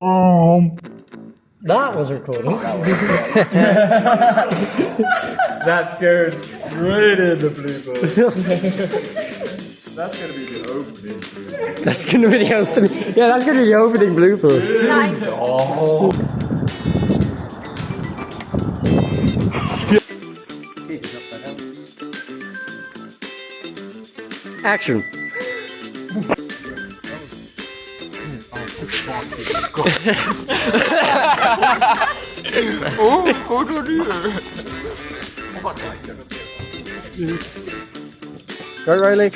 That was recording. That's going straight in the bloopers. That's going to be the opening. That's gonna be the opening. Yeah, that's gonna be the opening blooper. Oh. Action. Oh, hold on here. Right, Riley.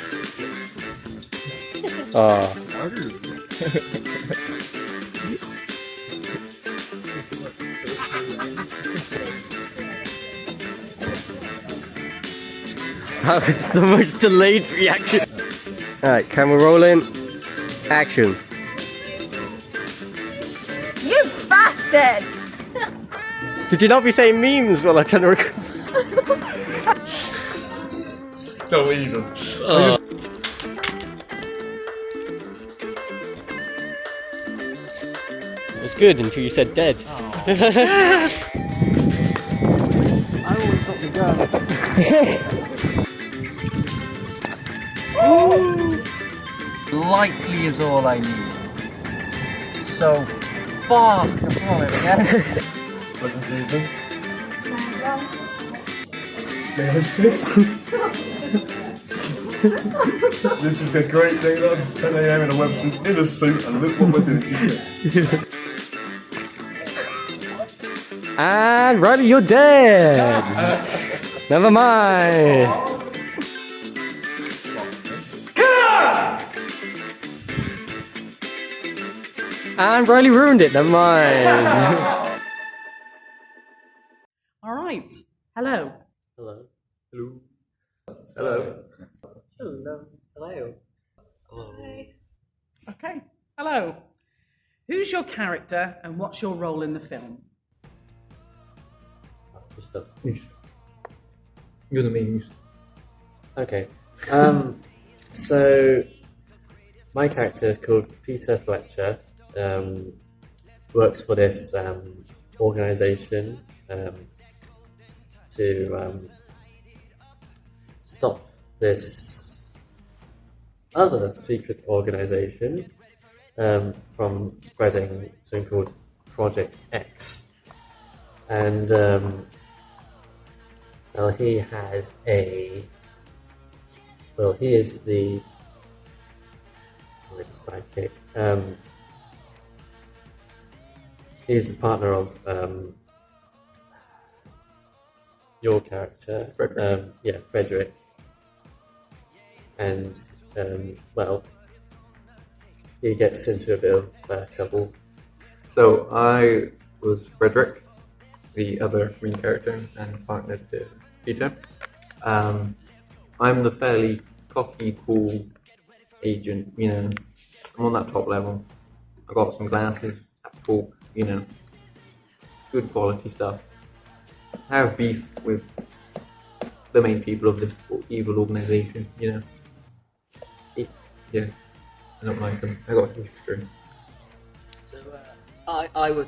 That was the most delayed reaction. Alright, camera rolling. Action. You bastard! Could you not be saying memes while I'm trying to record? Don't even. It was good until you said dead. I always thought the gun. Likely is all I need. So fuck the bullet again. Wasn't sleeping. Never sits. This is a great thing. That's 10 AM in a wetsuit, in a suit, and look what we're doing to this. And Riley, you're dead. Never mind. And Riley ruined it. Never mind. All right. Hello. Hello. Hello. Hello. Hello. Hello. Okay. Hello. Who's your character and what's your role in the film? You're the main. Okay. So my character is called Peter Fletcher. Works for this organization to stop this other secret organization from spreading something called Project X. And well, he has he is the sidekick. He's the partner of your character, Frederick. Frederick. And well, he gets into a bit of trouble. So I was Frederick, the other green character, and partner to Peter. I'm the fairly cocky, cool agent, you know. I'm on that top level. I got some glasses, talk, you know, good quality stuff. I have beef with the main people of this evil organization, you know. Yeah, I don't like them. I got history. So I was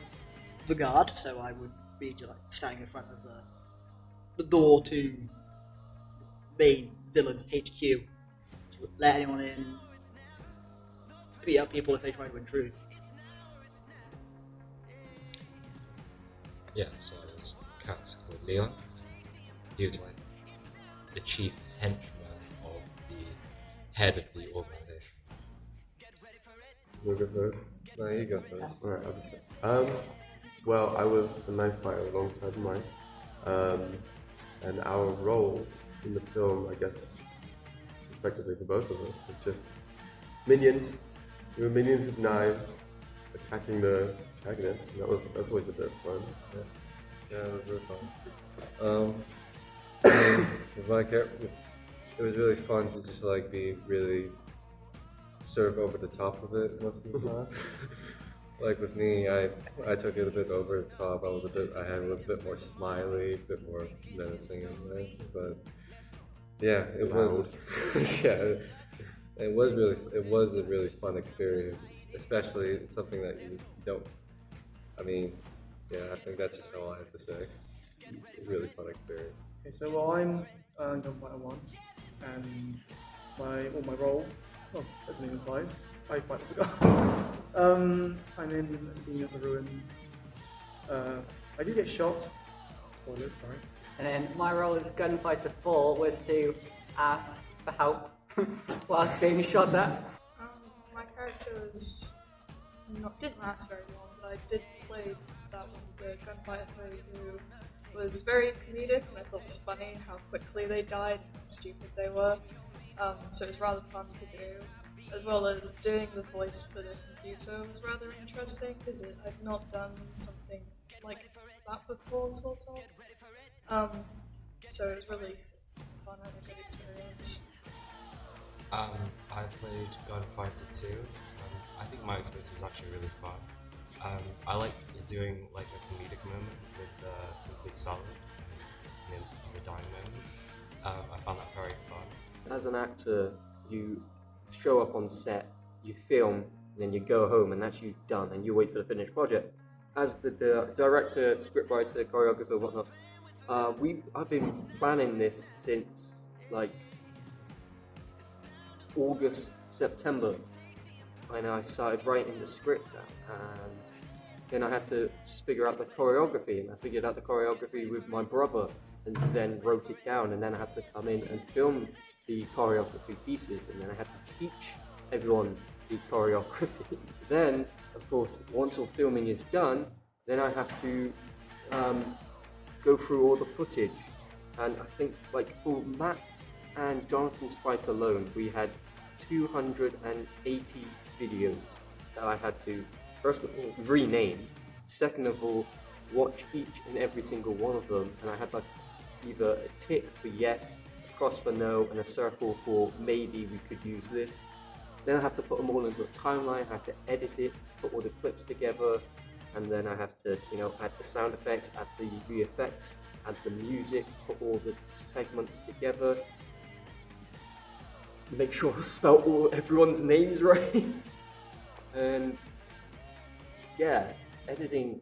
the guard, so I would be like standing in front of the door to the main villain's HQ to let anyone in, beat up people if they try to intrude. Yeah, so I was a character called Leon. He was like the chief henchman of the head of the organization. We'll go first. No, you go first. Alright, I'll go first. Well, I was the knife fighter alongside mine. And our roles in the film, I guess, respectively for both of us, was just minions. We were minions with knives attacking the antagonist. And that's always a bit of fun. Yeah, it was really fun. With my character, it was really fun to just like be really sort of over the top of it most of the time. Like with me, I took it a bit over the top. I was a bit more smiley, a bit more menacing in a way. But yeah, it was yeah, it was a really fun experience. Especially it's something that you don't I mean, yeah, I think that's just all I have to say. Really fun experience. Okay, so I'm Gunfighter 1, and my role, well, as the name implies, I fight with the guard. I'm in a scene of the ruins. I do get shot. Spoilers, sorry. And then my role as Gunfighter 4 was to ask for help whilst being shot at. My character didn't last very long, but I did play that one, the Gunfighter 3, who was very comedic, and I thought it was funny how quickly they died and how stupid they were. So it was rather fun to do, as well as doing the voice for the computer was rather interesting, because I've not done something like that before, sort of. So it was really fun and a good experience. I played Gunfighter 2. I think my experience was actually really fun. I liked doing like a comedic moment with complete silence and the dying moment. I found that very fun. As an actor, you show up on set, you film, and then you go home, and that's you done, and you wait for the finished project. As the director, scriptwriter, choreographer, whatnot, I've been planning this since like August, September, and I started writing the script out, and then I had to figure out the choreography, and I figured out the choreography with my brother, and then wrote it down, and then I had to come in and film the choreography pieces, and then I had to teach everyone the choreography. Then, of course, once all filming is done, then I have to go through all the footage, and I think like for Matt and Jonathan's fight alone, we had 280 videos that I had to, first of all, rename, second of all, watch each and every single one of them, and I had like either a tick for yes, a cross for no, and a circle for maybe we could use this. Then I have to put them all into a timeline, I have to edit it, put all the clips together, and then I have to, add the sound effects, add the VFX, add the music, put all the segments together, make sure I spell everyone's names right, and yeah, editing,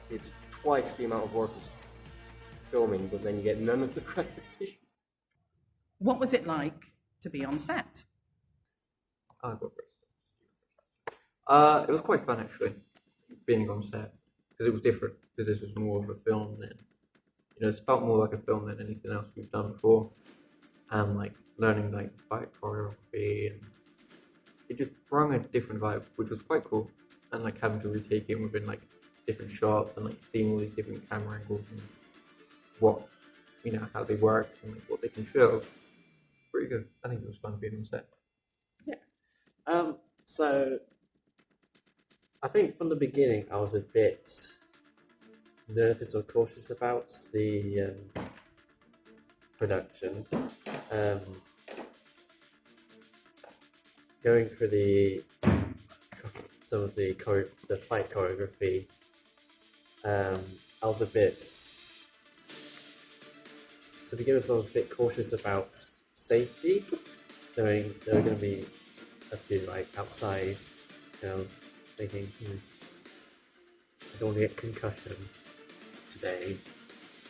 it's twice the amount of work as filming, but then you get none of the gratification. What was it like to be on set? It was quite fun actually, being on set, because it was different, because this was more of a film than, it felt more like a film than anything else we've done before, and like learning like fight choreography, and it just brought a different vibe, which was quite cool, and like having to retake it within like different shots, and like seeing all these different camera angles, and what, how they work, and like what they can show. Pretty good. I think it was fun being on set. Yeah. So I think from the beginning I was a bit nervous or cautious about the production. Going through some of the fight choreography, I was a bit, to begin with, I was a bit cautious about safety. There were going to be a few like outside, and I was thinking, I don't want to get concussion today.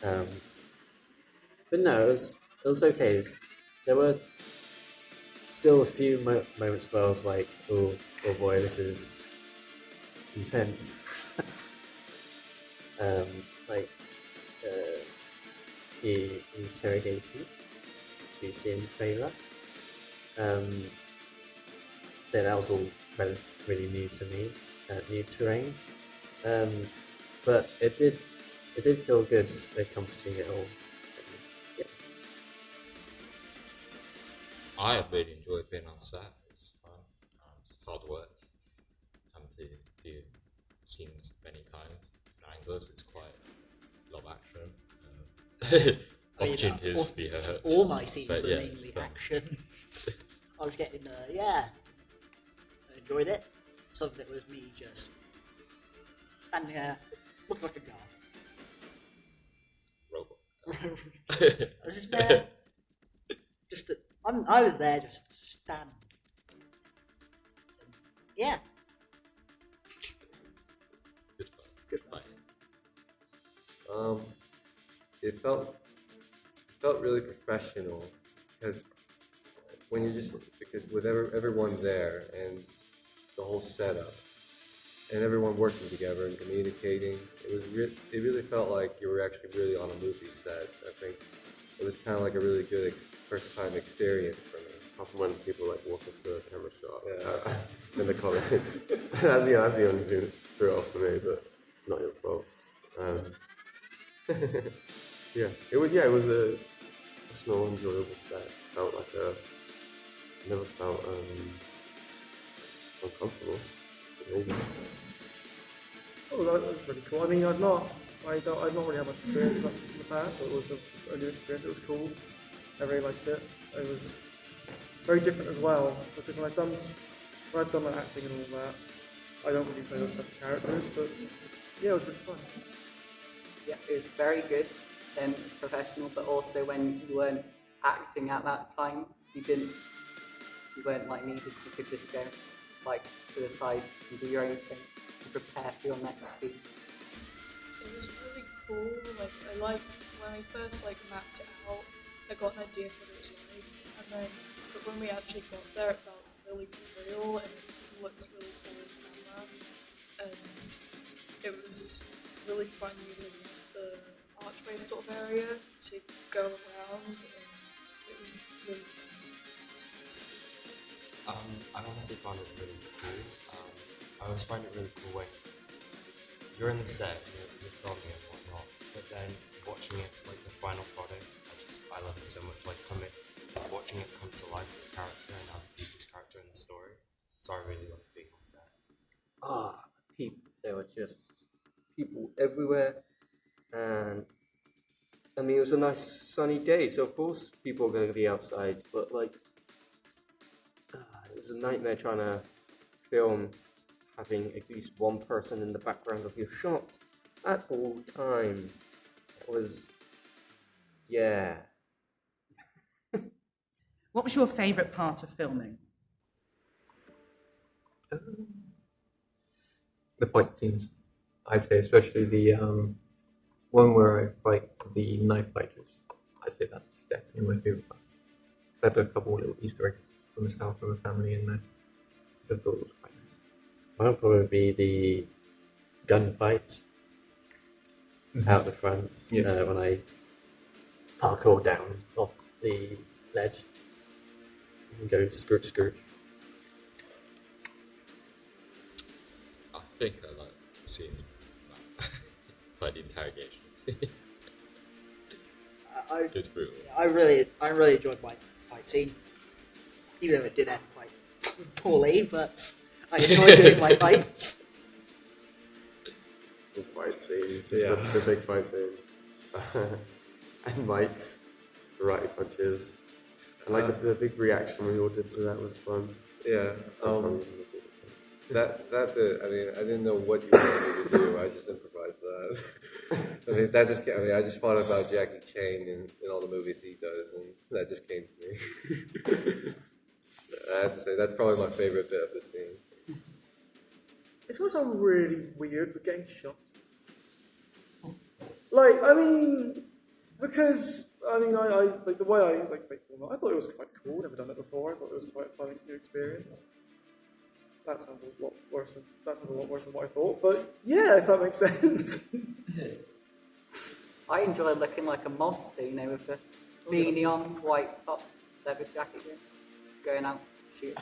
But no, it was okay. There were still a few moments where I was like, oh boy, this is intense. Like the interrogation you see in the trailer. So that was all really new to me, new terrain. But it did feel good accomplishing it all. Yeah. I really enjoyed being on set. It's fun. It's hard work. Having to do scenes many times, angles. It's quite a lot of action. Opportunities to be hurt. All my scenes but were yeah, mainly action. I was getting I enjoyed it. Some of it was me just standing there, looking like a guard. Robot. I was just there. I was there just to stand. Yeah. it felt really professional because when you just because with everyone there and the whole setup and everyone working together and communicating, it really felt like you were actually really on a movie set. I think it was kind of like a really good first time experience for me. Apart from when people like walk up to a camera shot Yeah. in the comments. that's the only thing that threw it off for me, but not your fault. It was a professional, enjoyable set. Felt like never felt uncomfortable. Maybe. Oh, that was pretty cool. I mean, I've not really had much experience with that in the past, so it was a new experience. It was cool. I really liked it. It was very different as well because when I've done like acting and all that, I don't really play those types of characters. But yeah, it was really fun. Yeah, it was very good and professional, but also when you weren't acting at that time, you weren't like needed. You could just go like to the side and do your own thing and prepare for your next scene. It was really cool. Like I liked when I first like mapped it out. I got an idea of what it was like, and then but when we actually got there, it felt really real and it looked really cool on camera. And it was really fun using the archway sort of area to go around, and it was really fun. I honestly found it really cool. I always find it really cool when you're in the set, you're filming and whatnot, but then watching it, like the final product, I love it so much. Like watching it come to life with the character and other people's character in the story. So I really love being on set. People. There were just people everywhere, and I mean it was a nice sunny day, so of course people are going to be outside. But like, it was a nightmare trying to film having at least one person in the background of your shot at all times. It was, yeah. What was your favourite part of filming? The fight scenes, I'd say, especially the one where I fight the knife fighters. I'd say that's definitely my favourite part. I had a couple of little Easter eggs for myself and my family in there. I thought it was quite nice. Mine would probably be the gunfights out the front when I parkour down off the ledge and go scrooge. I think I like scenes like the interrogations. It's brutal. I really enjoyed my fight scene, even though it did end quite poorly. But I enjoyed doing my fight. The fight scene, the big fight scene, and Mike's karate punches, and like the big reaction we all did to that was fun. Yeah. That bit, I mean, I didn't know what you wanted me to do. I just improvised that. I mean, I just thought about Jackie Chan in all the movies he does, and that just came to me. I have to say, that's probably my favorite bit of the scene. It's going to sound really weird, but getting shot. Like, I mean, because, I mean, I like the way I like fake film, I thought it was quite cool. Never done it before. I thought it was quite a fun new experience. That sounds a lot worse than what I thought, but yeah, if that makes sense. I enjoy looking like a monster, you know, with the beanie on, white top, leather jacket, going out shooting.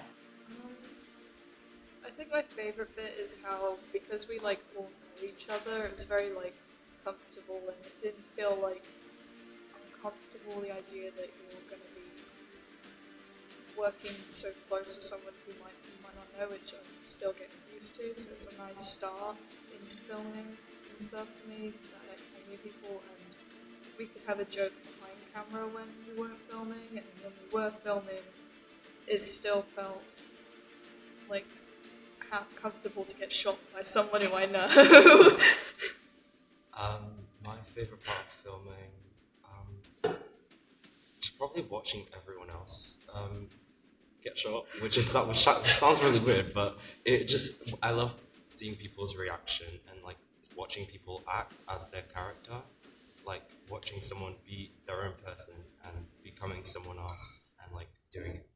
I think my favourite bit is how, because we like all know each other, it was very like comfortable, and it didn't feel like uncomfortable, the idea that you're going to be working so close to someone who you might not know, which I'm still getting used to, so it's a nice start in filming and stuff for me, that I knew people, and we could have a joke behind camera when we weren't filming, and when we were filming, it still felt like comfortable to get shot by someone who I know. My favourite part of filming, is probably watching everyone else get shot, which sounds really weird, but I love seeing people's reaction and like watching people act as their character. like watching someone be their own person and becoming someone else and like doing it.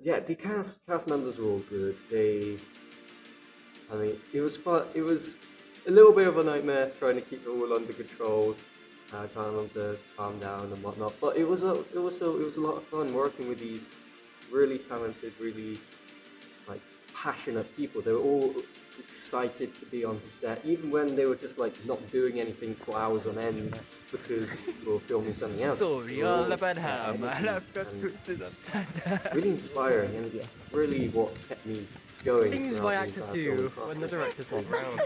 Yeah, the cast members were all good. I mean, it was fun. It was a little bit of a nightmare trying to keep it all under control, telling them to calm down and whatnot. But it was a lot of fun working with these really talented, really like passionate people. They were all excited to be on set, even when they were just like not doing anything for hours on end because we were filming something else. Story They were all all about how energy my life got and twisted upside really inspiring, and it's really what kept me going. Things throughout my the actors entire do filming when the process. director's not around.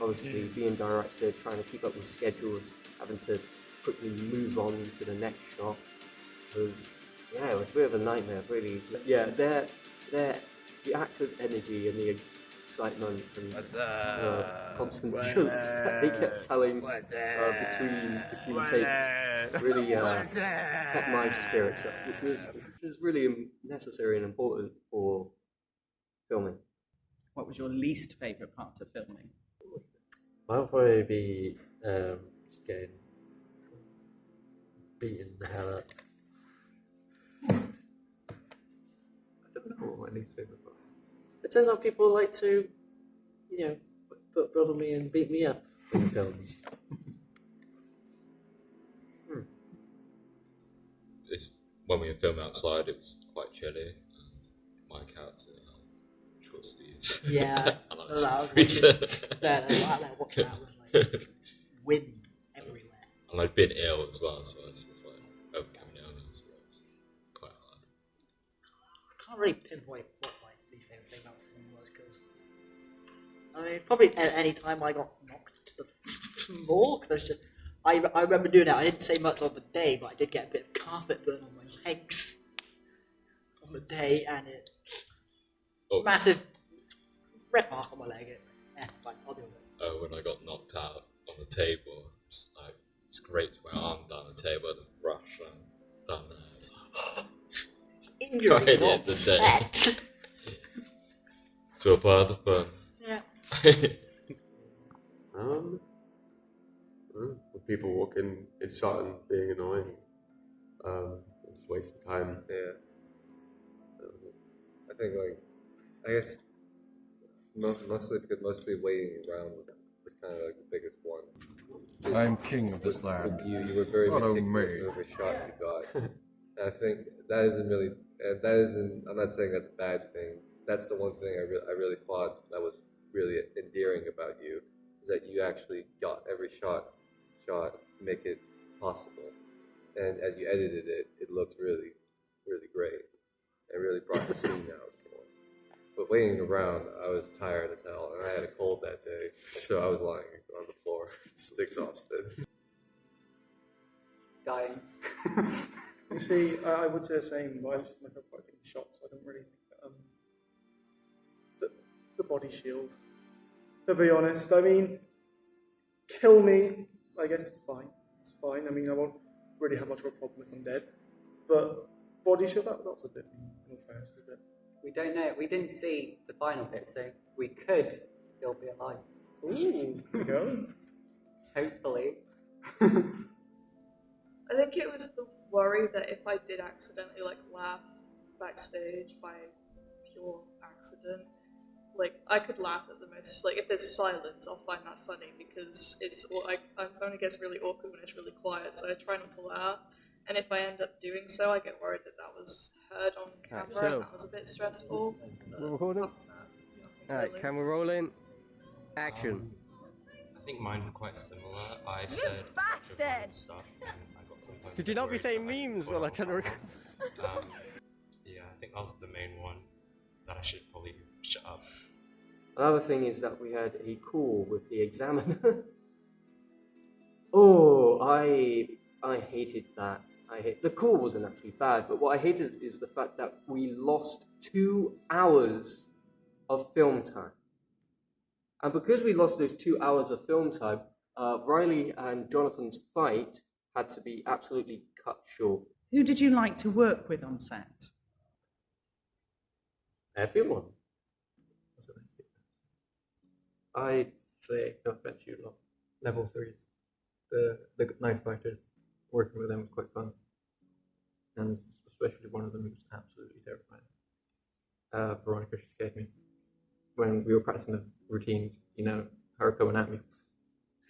Obviously, being director, trying to keep up with schedules, having to quickly move on to the next shot was, it was a bit of a nightmare, really. Yeah, the actors' energy and the excitement and constant jokes that they kept telling between takes really kept my spirits up, which was really necessary and important for filming. What was your least favourite part of filming? Mine would probably be just getting beaten the hell up. I don't know what my least favourite part. It turns out people like to, bother me and beat me up in films. When we were filming outside, it was quite chilly, and my character had short sleeves. Yeah, and I no, was I was freezing. watching that was like wind everywhere. And I'd been ill as well, so it's just like overcoming illness. So it's quite hard. I can't really pinpoint what my least favourite thing about filming was, because I mean, probably at any time I got knocked to the floor, because just I remember doing that. I didn't say much on the day, but I did get a bit of carpet burn on my legs on the day, and it massive red mark on my leg. Fine, I'll deal with it. When I got knocked out on the table, I scraped my arm down the table and just rushed down there. It's like, Injury, right at the not end of the set. It's all part of the fun. Yeah. With people walking in shot and being annoying, just wasting time. Yeah. I think I guess mostly waiting around was kind of like the biggest one. I'm king of this land. You were very Follow meticulous me. with every shot you got. And I think that isn't. I'm not saying that's a bad thing. That's the one thing I really thought that was really endearing about you, is that you actually got every shot, make it possible. And as you edited it, it looked really, really great. It really brought the scene out more. But waiting around, I was tired as hell, and I had a cold that day, so I was lying on the floor, just exhausted. Dying. You see, I would say the same, but I was just myself quite getting shot, so I don't really think that the body shield. To be honest, I mean, kill me, I guess it's fine. It's fine. I mean, I won't really have much of a problem if I'm dead. But body shield, that was a bit unfair, a bit. We don't know. We didn't see the final bit, so we could still be alive. Ooh, go. Hopefully. I think it was the worry that if I did accidentally laugh backstage by pure accident, I could laugh at the most. If there's silence, I'll find that funny because it only gets really awkward when it's really quiet. So I try not to laugh, and if I end up doing so, I get worried that was heard on camera. Right, so and that was a bit stressful. We're recording. Alright, camera rolling. Action. I think mine's quite similar. I said bastard! stuff, and I got sometimes. Did you not be saying memes while I turned to record? Yeah, I think that was the main one that I should probably shut up. Another thing is that we had a call with the examiner. I hated that. The call wasn't actually bad, but what I hated is the fact that we lost 2 hours of film time. And because we lost those 2 hours of film time, Riley and Jonathan's fight had to be absolutely cut short. Who did you like to work with on set? Everyone. I'd say no offense, you lot. level 3s. The knife fighters, working with them was quite fun. And especially one of them who was absolutely terrifying. Veronica, she scared me. When we were practicing the routines, you know, her coming at me.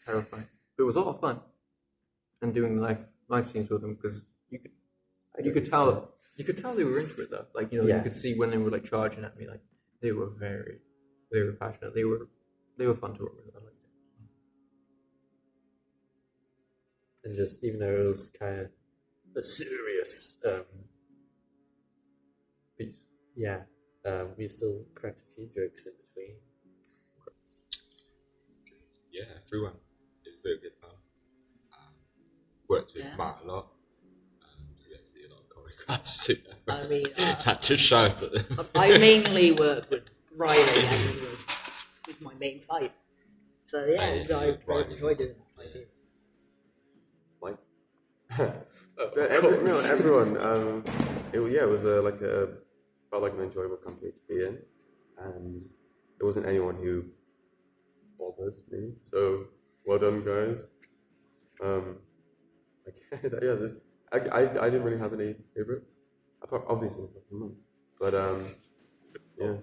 Terrifying. But it was a lot of fun. And doing life scenes with them, because you could tell they were into it though. Like, you know, you could see when they were like charging at me, like they were very passionate. They were fun to work with. I liked it. And just even though it was kind of a serious piece, yeah, we still cracked a few jokes in between. Yeah, everyone. It was very good fun. Worked with quite a lot. You get to see a lot of choreographs together. I mean, Can't just shout at them. I mainly work with Riley as he was my main fight. So yeah, I very enjoyed doing that fight scene. Mike? Everyone. It was felt like an enjoyable company to be in, and there wasn't anyone who bothered me. So well done, guys. I didn't really have any favorites, apart obviously, but yeah.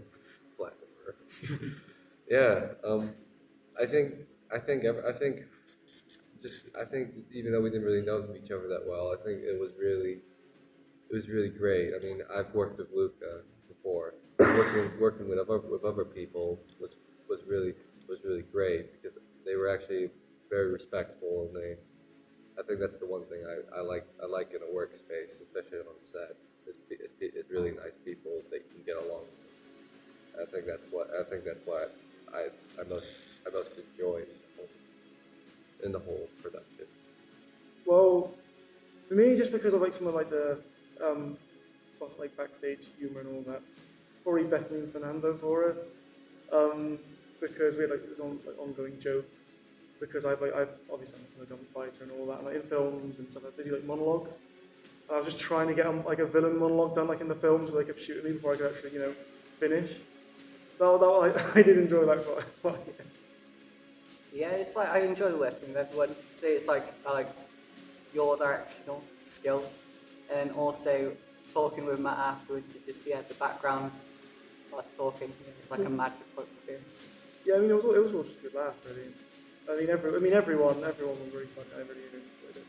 Yeah. I think just even though we didn't really know each other that well, I think it was really great. I mean, I've worked with Luca before. Working with other people was really great because they were actually very respectful, and I think that's the one thing I like in a workspace, especially on set. It's really nice people that you can get along with. I think that's what I most enjoyed in the whole production. Well, for me, just because of like some of like the like backstage humor and all that, probably Bethany and Fernando for it, because we had like this ongoing joke. Because I've obviously I'm a gunfighter and all that, and like in films and stuff, they do like monologues. And I was just trying to get like a villain monologue done, like in the films where they kept shooting me before I could actually, you know, finish. I did enjoy that part. Yeah, it's like I enjoy working with everyone. See, it's like I liked your directional skills, and also talking with Matt afterwards. It just the background, us talking. It's like a magical experience. Yeah, I mean it was all just a good laugh, really. Everyone was really fun. I really enjoyed it.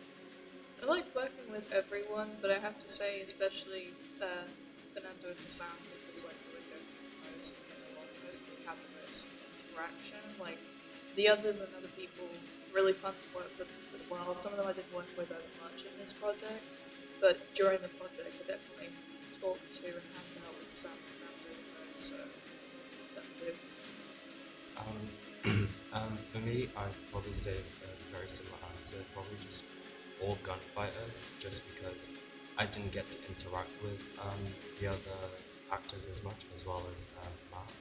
I liked working with everyone, but I have to say, especially Fernando and Sam, because like we were going most and getting along most, we have the most interaction. Like the others and other people, really fun to work with as well. Some of them I didn't work with as much in this project, but during the project I definitely talked to and hung out with Sam and Fernando the most. So that too. For me, I'd probably say a very similar answer, probably just all gunfighters, just because I didn't get to interact with the other actors as much, as well as Matt.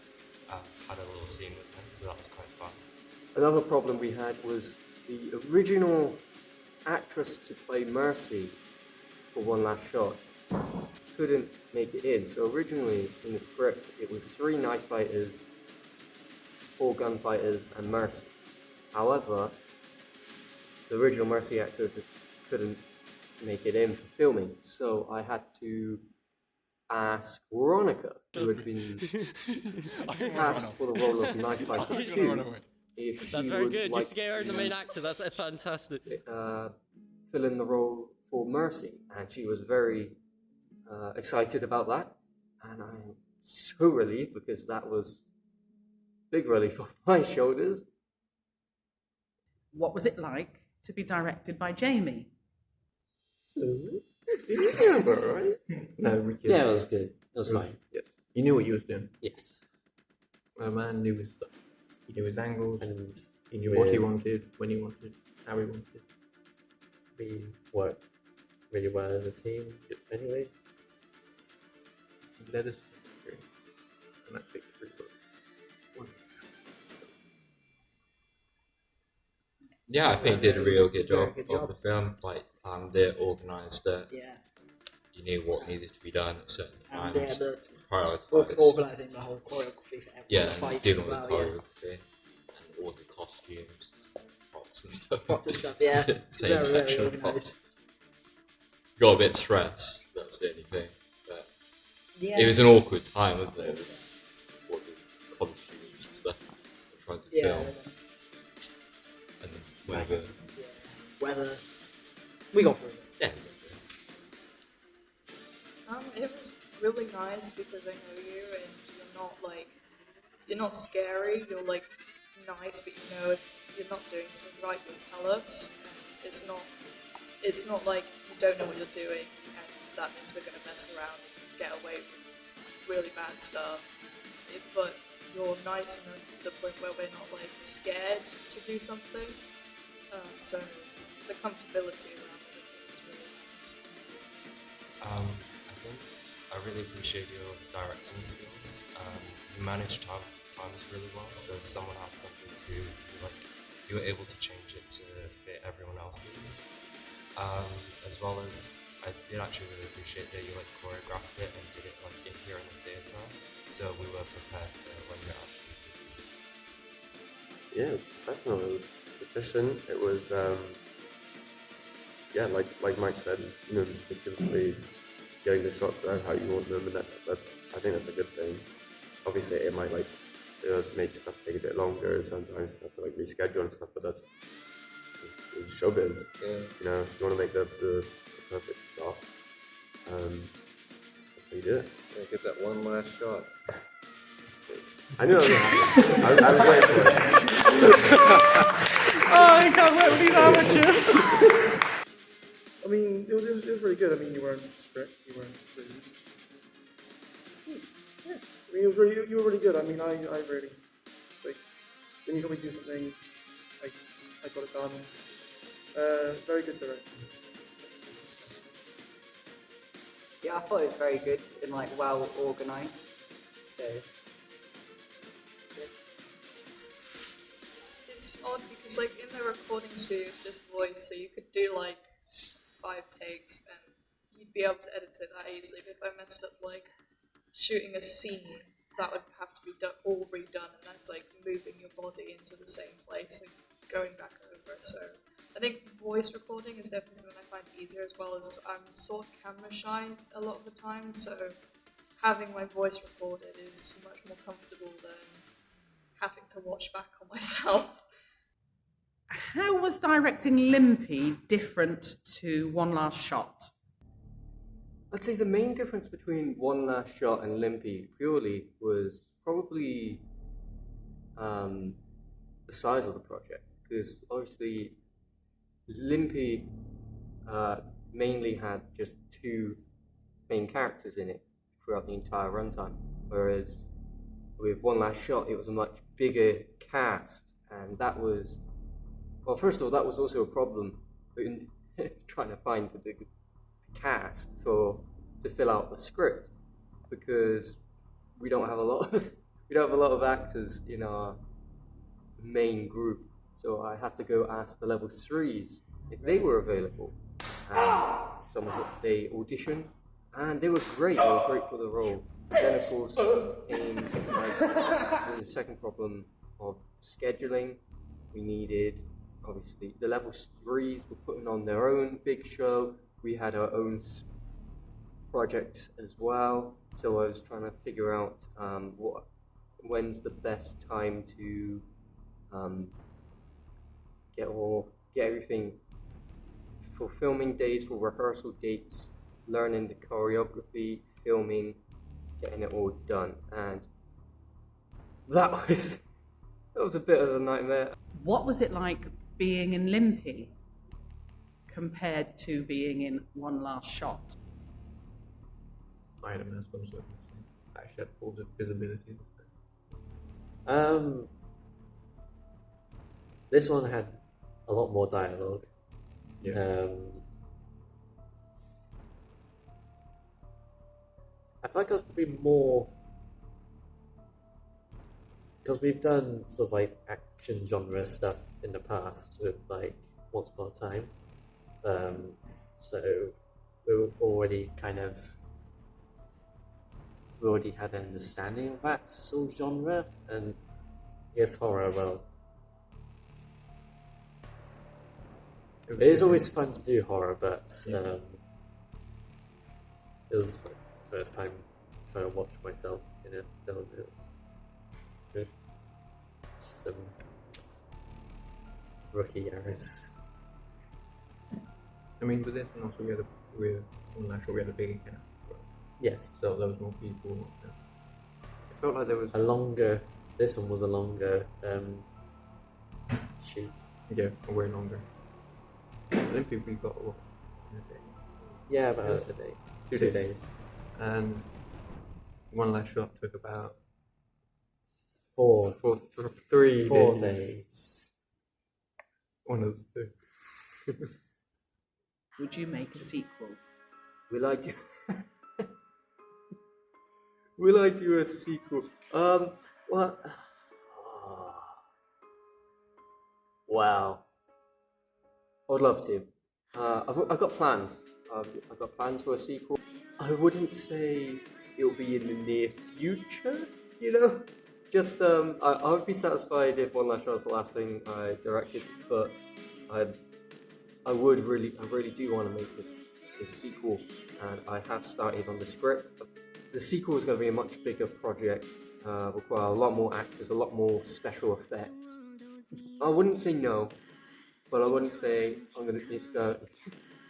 Had a little scene with him, so that was quite fun. Another problem we had was the original actress to play Mercy for One Last Shot couldn't make it in. So originally in the script it was 3 knife fighters, 4 gunfighters and Mercy. However, the original Mercy actors just couldn't make it in for filming, so I had to ask Veronica, who had been cast for the role of Knife Fighter 2, if That's she very would good. like Just to get her the main actor. That's fantastic. fill in the role for Mercy, and she was very excited about that, and I'm so relieved because that was big relief off my shoulders. What was it like to be directed by Jamie? Right? No, we could. Yeah, it was good. It was fine. Yeah. You knew what you was doing. Yes. My man knew his stuff. He knew his angles, And he knew what he wanted, when he wanted, how he wanted. we worked really well as a team. Anyway, He led us to victory, and that victory was wonderful. Yeah, I think they did a real good Very job good of job. the film. Like, they organised it. Yeah. You knew what needed to be done at certain And times. the Prioritised. organising the whole choreography for every Yeah, fight and dealing as with well. choreography and all the costumes, props props and stuff. Props and stuff, yeah. Same Very, very actual organised. props. Got a bit stressed. That's the only thing. But Yeah. it was an awkward time, wasn't it? It was all the college students and stuff trying to film, and the weather. Yeah. Weather. We got through it. Yeah. It was really nice because I know you and you're not scary, you're like nice, but you know if you're not doing something right, you'll tell us. And it's not like you don't know what you're doing and that means we're going to mess around and get away with really bad stuff. But you're nice enough to the point where we're not like scared to do something. So the comfortability around everything is really nice. I think I really appreciate your directing skills. You manage times really well, so if someone had something to do, you were able to change it to fit everyone else's. As well as I did actually really appreciate that you choreographed it and did it in here in the theatre, so we were prepared for when you actually did this. Yeah, professional. It was efficient. It was yeah, like Mike said, meticulously getting the shots out how you want them, and that's I think that's a good thing. Obviously, it might make stuff take a bit longer. Sometimes have to reschedule and stuff, but that's showbiz. Yeah. If you want to make the perfect shot, that's how you do it. Yeah, get that one last shot. I knew that was gonna happen. I was waiting for it. Oh, I can't wait for these amateurs. I mean, it was really good. I mean, you weren't strict, you weren't rude. Yeah. I mean, you were really good. I mean, I really, when you told me to do something, I got it done. Very good direction. Yeah, I thought it was very good and well organised. So It's odd because in the recording studio it's just voice, so you could do 5 takes and you'd be able to edit it that easily. But if I messed up shooting a scene, that would have to be all redone, and that's moving your body into the same place and going back over. So I think voice recording is definitely something I find easier, as well as I'm sort of camera shy a lot of the time, so having my voice recorded is much more comfortable than having to watch back on myself. How was directing Limpy different to One Last Shot? I'd say the main difference between One Last Shot and Limpy purely was probably the size of the project, because obviously Limpy mainly had just 2 main characters in it throughout the entire runtime, whereas with One Last Shot it was a much bigger cast, and that was, well, first of all, that was also a problem in trying to find the cast to fill out the script, because we don't have a lot of actors in our main group, so I had to go ask the level 3s if they were available, and some of them, they auditioned and they were great for the role. Then of course came the second problem of scheduling. We needed, obviously, the level 3s were putting on their own big show. We had our own projects as well, so I was trying to figure out when's the best time to get everything for filming days, for rehearsal dates, learning the choreography, filming, getting it all done, and that was a bit of a nightmare. What was it like being in Limpy compared to being in One Last Shot? I had a mass concert. I actually had full visibility. This one had a lot more dialogue. Yeah. I feel like I was probably more, because we've done sort of action genre stuff in the past with Once Upon a Time, so we already had an understanding of that sort of genre, and yes, horror, well, It is always fun to do horror, but it was like the first time trying to watch myself in a film. It was good. Some rookie errors. I mean, with this one also I'm not sure we had a bigger cast. Yes. So there was more people. It felt like there was a longer. This one was a longer shoot. Yeah, a way longer. Limpy we got what, in a day? Yeah, about a day. 2 days. And one last shot took about 3 4 days. One of the two. Would you make a sequel? Will I do? Will I do a sequel? Well, wow. I would love to. I've got plans. I've got plans for a sequel. I wouldn't say it'll be in the near future, you know? Just, I would be satisfied if One Last Shot was the last thing I directed, but I really do want to make this sequel, and I have started on the script. The sequel is going to be a much bigger project, require a lot more actors, a lot more special effects. I wouldn't say no, but I wouldn't say I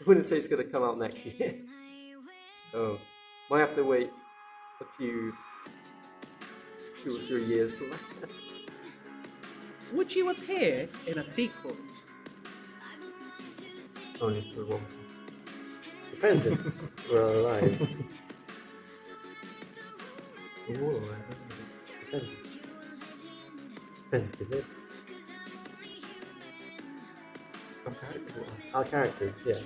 wouldn't say it's gonna come out next year. So might have to wait a few 2 or 3 years for that. Would you appear in a sequel? Only for one. Depends if we're alive. We're all alive. Depends. Depends if we live. Our characters, yeah.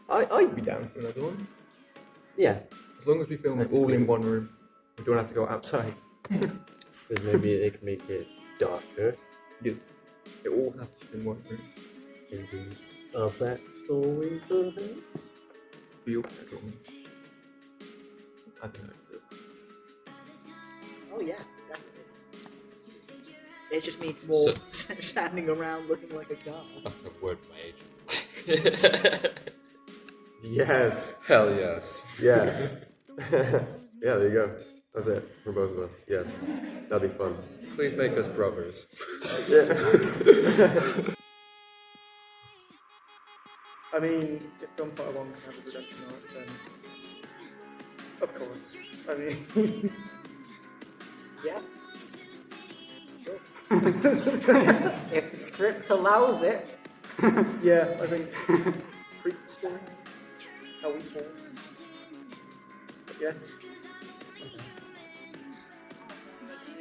I'd be down for another one. Yeah. As long as we film it all in one room. We don't have to go outside. Because maybe they can make it darker. Yeah. It all happens in one room. Maybe a backstory perhaps? Feel everyone. I think that's it. Oh yeah, definitely. It just means more standing around looking like a guard. I have to word my agent. Yes. Hell yes. Yes. Yeah, there you go. That's it for both of us. Yes. That'd be fun. Please make us brothers. I mean, if Gunfighter 1 can have a redemption arc, then of course. I mean, Yeah. Sure. If the script allows it. yeah, I think prequel story, how we form. But yeah.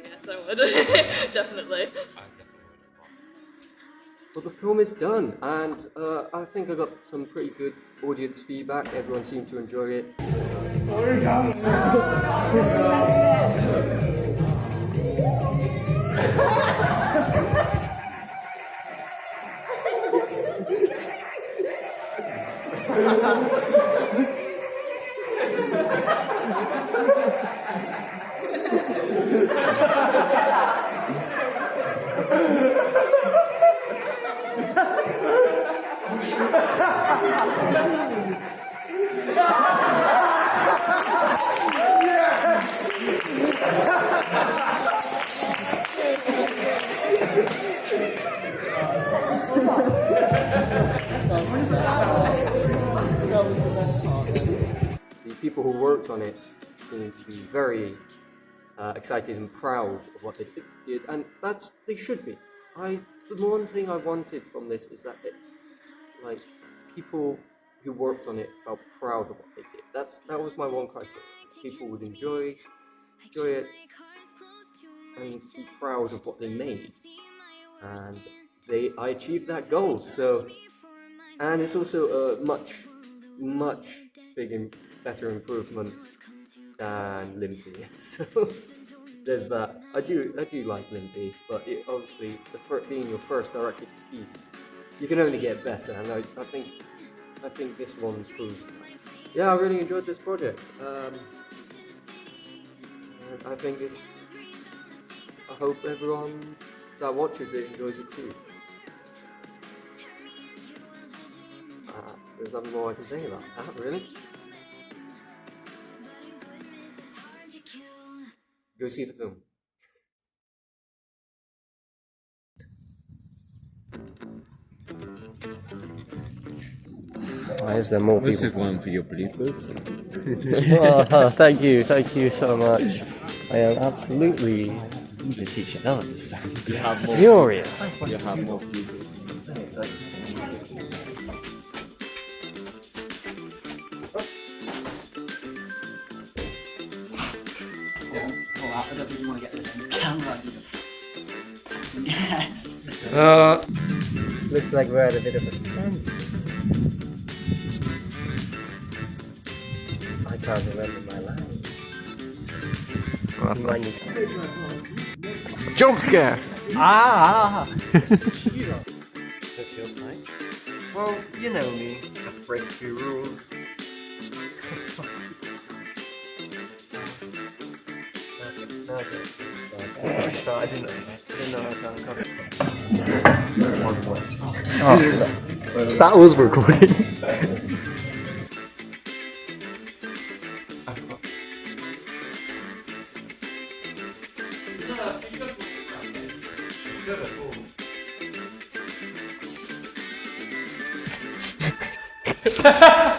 Yes, I would. Definitely. Well, the film is done, and I think I got some pretty good audience feedback. Everyone seemed to enjoy it. The people who worked on it seem to be very excited and proud of what they did, and they should be. The one thing I wanted from this is that people who worked on it felt proud of what they did. That was my one criteria. People would enjoy it and be proud of what they made, and I achieved that goal. So, and it's also a much better improvement than Limpy. So there's that. I do like Limpy, but obviously being your first directed piece, you can only get better, and I think this one proves that. Yeah, I really enjoyed this project. I think I hope everyone that watches it enjoys it too. There's nothing more I can say about that, really. Go see the film. Why is there more This people? is one for your bloopers. Oh, thank you so much. I am absolutely The teacher does understand. You have more. furious. You have more bloopers. Oh, I don't really want to get this on camera. Some gas. Looks like we're at a bit of a standstill. I can't remember my lines. Well, that's You might nice. need to... Jump scare! Ah! What's your type? Well, you know me. I break a few rules. Okay. So I didn't know how to uncover. Oh, that was recording. Ha ha!